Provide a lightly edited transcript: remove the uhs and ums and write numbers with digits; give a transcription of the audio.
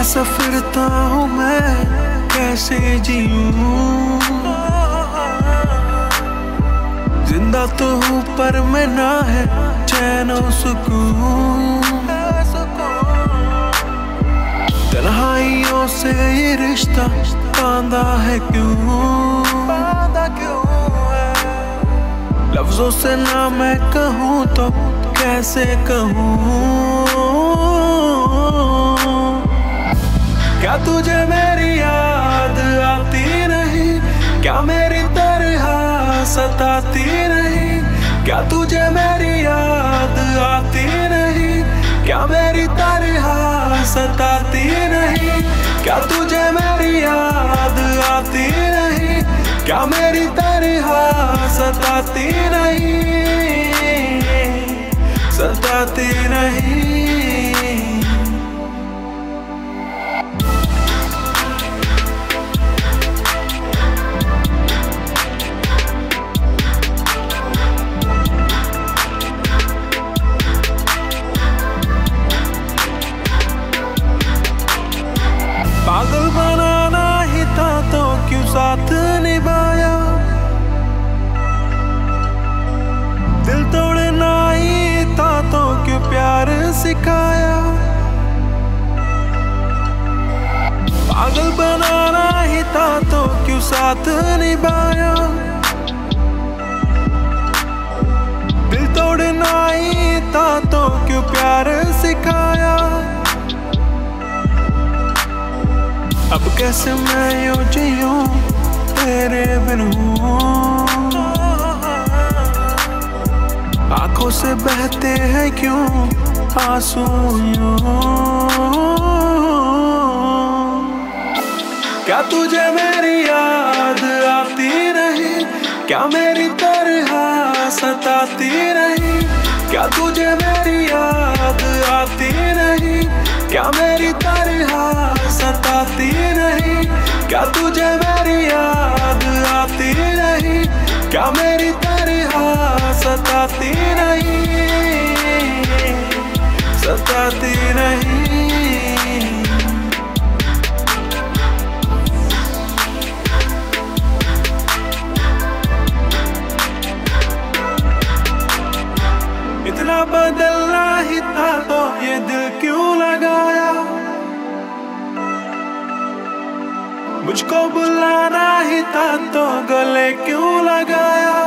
कैसा फिरता हूँ मैं, कैसे जीऊं। जिंदा तो हूँ पर मैं ना है चैन और सुकून। तन्हाइयों से ये रिश्ता बांधा है क्यों, लफ्जों से ना मैं कहूँ तो कैसे कहूँ। क्या तुझे मेरी याद आती नहीं, क्या मेरी तरह सताती नहीं। क्या तुझे मेरी याद आती नहीं, क्या मेरी तरह सताती नहीं। क्या तुझे मेरी याद आती नहीं, क्या मेरी तरह सताती नहीं, सताती नहीं। पागल बनाना ही था तो क्यों साथ निभाया, दिल तोड़ना ही था तो क्यों प्यार सिखाया। पागल बनाना ही था तो क्यों साथ निभाया, दिल तोड़ना ही था तो क्यों प्यार सिखाया। अब कैसे मैं यूं जीऊं तेरे बिन हूँ, आंखों से बहते हैं क्यों आंसू यूं। क्या तुझे मेरी याद आती नहीं, क्या मेरी तरह सताती नहीं। क्या तुझे मेरी याद आती नहीं, क्या मेरी तरह सताती नहीं। क्या तुझे मेरी याद आती नहीं, क्या मेरी तरह सताती नहीं, सताती नहीं। इतना बदलना ही था तो ये दिल क्यों लगाया, मुझको बुलाना ही था तो गले क्यों लगाया।